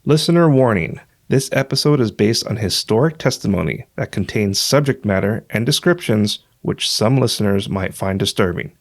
Listener warning. This episode is based on historic testimony that contains subject matter and descriptions which some listeners might find disturbing.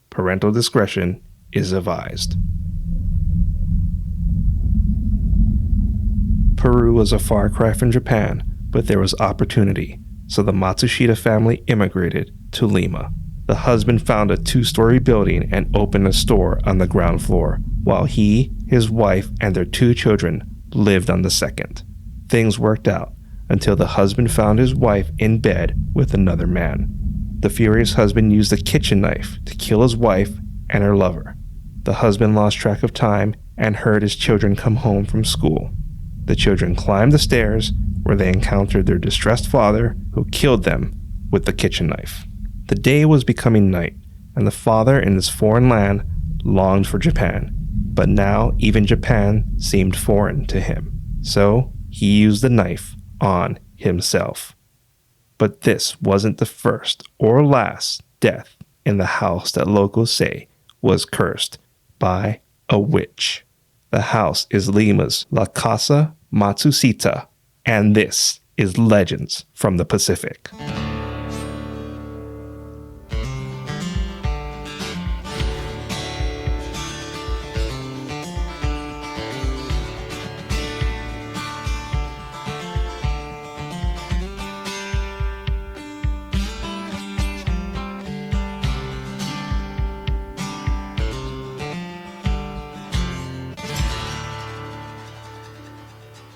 Parental discretion is advised. Peru was a far cry from Japan, but there was opportunity, so the Matsushita family immigrated to Lima. The husband found a 2-story building and opened a store on the ground floor, while he, his wife, and their 2 children lived on the second. Things worked out until the husband found his wife in bed with another man. The furious husband used a kitchen knife to kill his wife and her lover. The husband lost track of time and heard his children come home from school. The children climbed the stairs where they encountered their distressed father, who killed them with the kitchen knife. The day was becoming night, and the father in this foreign land longed for Japan, but now even Japan seemed foreign to him. So he used the knife on himself. But this wasn't the first or last death in the house that locals say was cursed by a witch. The house is Lima's La Casa Matsusita, and this is Legends from the Pacific.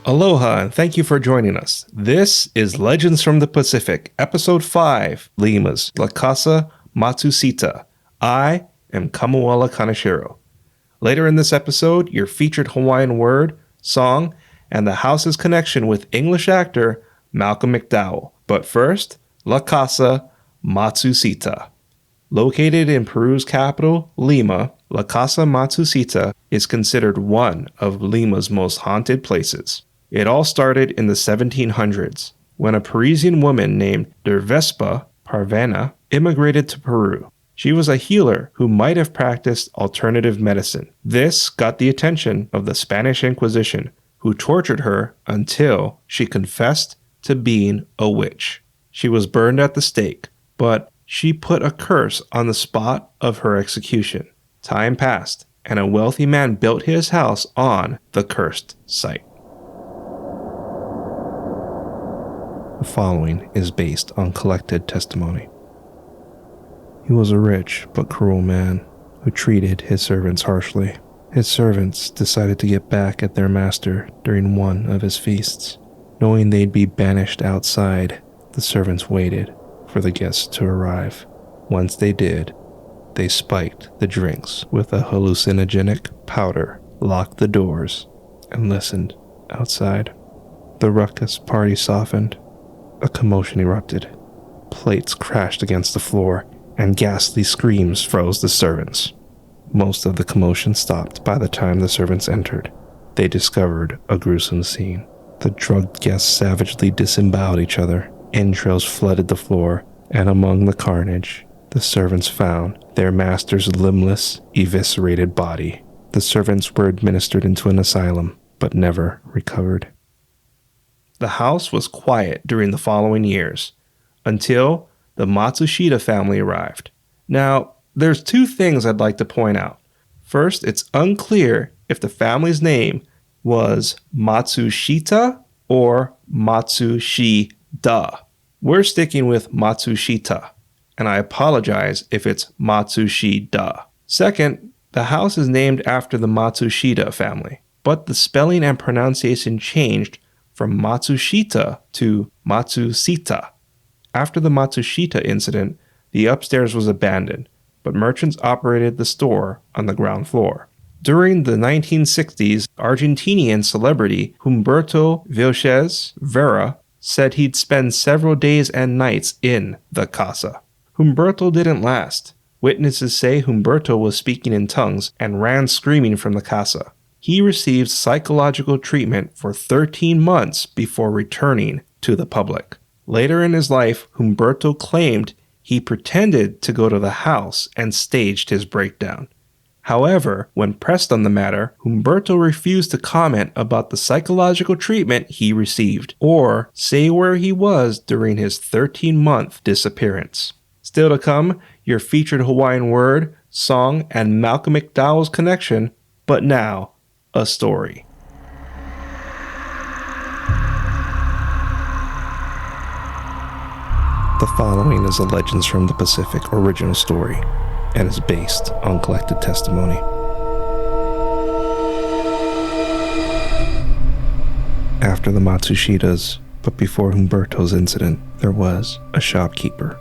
Aloha, and thank you for joining us. This is Legends from the Pacific, Episode 5, Lima's La Casa Matsusita. I am Kamuala Kaneshiro. Later in this episode, your featured Hawaiian word, song, and the house's connection with English actor Malcolm McDowell. But first, La Casa Matsusita. Located in Peru's capital, Lima, La Casa Matsusita is considered one of Lima's most haunted places. It all started in the 1700s, when a Parisian woman named Dervespa Parvana immigrated to Peru. She was a healer who might have practiced alternative medicine. This got the attention of the Spanish Inquisition, who tortured her until she confessed to being a witch. She was burned at the stake, but she put a curse on the spot of her execution. Time passed, and a wealthy man built his house on the cursed site. The following is based on collected testimony. He was a rich but cruel man who treated his servants harshly. His servants decided to get back at their master during one of his feasts. Knowing they'd be banished outside, the servants waited for the guests to arrive. Once they did, they spiked the drinks with a hallucinogenic powder, locked the doors, and listened outside. The ruckus party softened. A commotion erupted. Plates crashed against the floor, and ghastly screams froze the servants. Most of the commotion stopped by the time the servants entered. They discovered a gruesome scene. The drugged guests savagely disemboweled each other. Entrails flooded the floor, and among the carnage, the servants found their master's limbless, eviscerated body. The servants were administered into an asylum, but never recovered. The house was quiet during the following years, until the Matsushita family arrived. Now, there's 2 things I'd like to point out. First, it's unclear if the family's name was Matsushita or Matsushita. We're sticking with Matsushita, and I apologize if it's Matsushita. Second, the house is named after the Matsushita family, but the spelling and pronunciation changed from Matsushita to Matsusita. After the Matsushita incident, the upstairs was abandoned, but merchants operated the store on the ground floor. During the 1960s, Argentinian celebrity Humberto Vilches Vera said he'd spend several days and nights in the casa. Humberto didn't last. Witnesses say Humberto was speaking in tongues and ran screaming from the casa. He received psychological treatment for 13 months before returning to the public. Later in his life, Humberto claimed he pretended to go to the house and staged his breakdown. However, when pressed on the matter, Humberto refused to comment about the psychological treatment he received, or say where he was during his 13-month disappearance. Still to come, your featured Hawaiian word, song, and Malcolm McDowell's connection, but now, a story. The following is a Legends from the Pacific original story and is based on collected testimony. After the Matsushitas, but before Humberto's incident, there was a shopkeeper.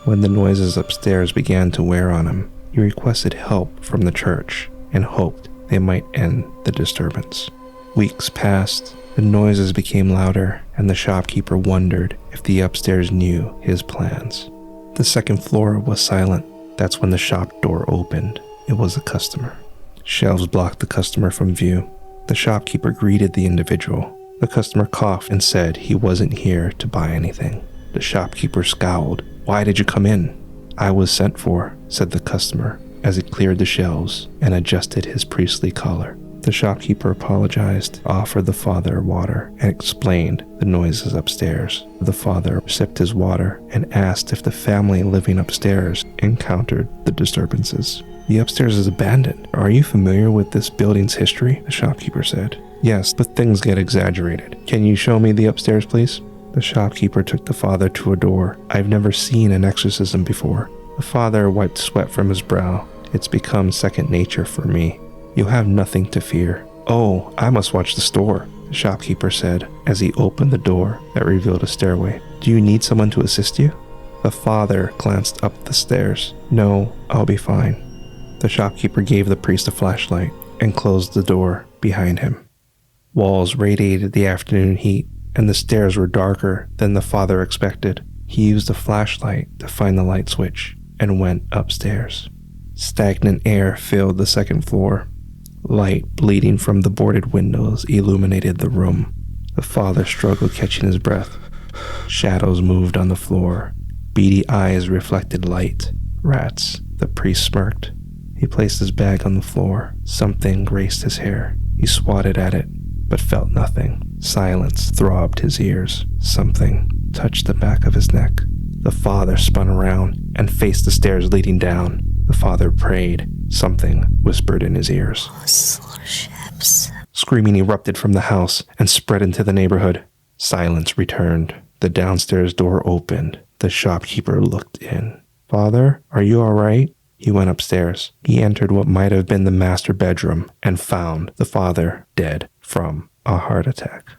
When the noises upstairs began to wear on him, he requested help from the church and hoped they might end the disturbance. Weeks passed. The noises became louder, and the shopkeeper wondered if the upstairs knew his plans. The second floor was silent. That's when the shop door opened. It was a customer. Shelves blocked the customer from view. The shopkeeper greeted the individual. The customer coughed and said he wasn't here to buy anything. The shopkeeper scowled. "Why did you come in?" "I was sent for," said the customer as he cleared the shelves and adjusted his priestly collar. The shopkeeper apologized, offered the father water, and explained the noises upstairs. The father sipped his water and asked if the family living upstairs encountered the disturbances. "The upstairs is abandoned. Are you familiar with this building's history?" the shopkeeper said. "Yes, but things get exaggerated. Can you show me the upstairs, please?" The shopkeeper took the father to a door. "I've never seen an exorcism before." The father wiped sweat from his brow. "It's become second nature for me. You have nothing to fear." "Oh, I must watch the store," the shopkeeper said as he opened the door that revealed a stairway. "Do you need someone to assist you?" The father glanced up the stairs. "No, I'll be fine." The shopkeeper gave the priest a flashlight and closed the door behind him. Walls radiated the afternoon heat, and the stairs were darker than the father expected. He used a flashlight to find the light switch and went upstairs. Stagnant air filled the second floor. Light bleeding from the boarded windows illuminated the room. The father struggled catching his breath. Shadows moved on the floor. Beady eyes reflected light. "Rats," the priest smirked. He placed his bag on the floor. Something graced his hair. He swatted at it, but felt nothing. Silence throbbed his ears. Something touched the back of his neck. The father spun around and faced the stairs leading down. The father prayed. Something whispered in his ears. "Ships." Screaming erupted from the house and spread into the neighborhood. Silence returned. The downstairs door opened. The shopkeeper looked in. "Father, are you all right?" He went upstairs. He entered what might have been the master bedroom and found the father dead from a heart attack.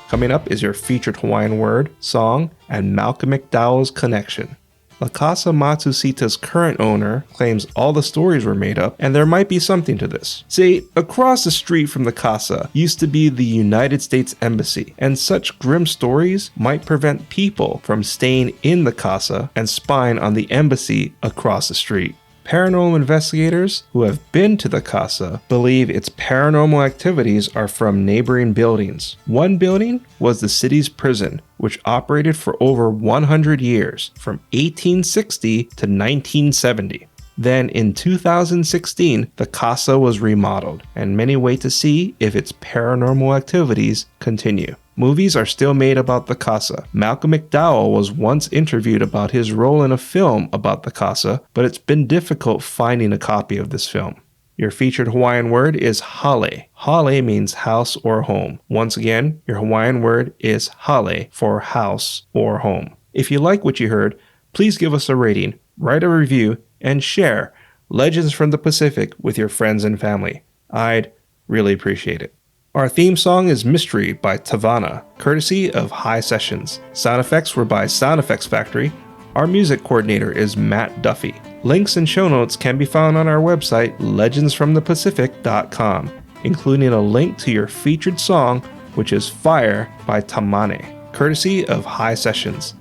Coming up is your featured Hawaiian word, song, and Malcolm McDowell's connection. La Casa Matsusita's current owner claims all the stories were made up, and there might be something to this. See, across the street from the Casa used to be the United States Embassy, and such grim stories might prevent people from staying in the Casa and spying on the embassy across the street. Paranormal investigators who have been to the Casa believe its paranormal activities are from neighboring buildings. One building was the city's prison, which operated for over 100 years, from 1860 to 1970. Then in 2016, the Casa was remodeled, and many wait to see if its paranormal activities continue. Movies are still made about the Casa. Malcolm McDowell was once interviewed about his role in a film about the Casa, but it's been difficult finding a copy of this film. Your featured Hawaiian word is hale. Hale means house or home. Once again, your Hawaiian word is hale for house or home. If you like what you heard, please give us a rating, write a review, and share Legends from the Pacific with your friends and family. I'd really appreciate it. Our theme song is Mystery by Tavana, courtesy of High Sessions. Sound effects were by Sound Effects Factory. Our music coordinator is Matt Duffy. Links and show notes can be found on our website, legendsfromthepacific.com, including a link to your featured song, which is Fire by Taimane, courtesy of High Sessions.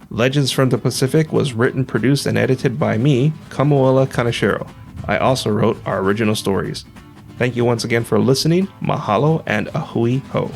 Legends from the Pacific was written, produced, and edited by me, Kamuela Kaneshiro. I also wrote our original stories. Thank you once again for listening. Mahalo and ahui ho.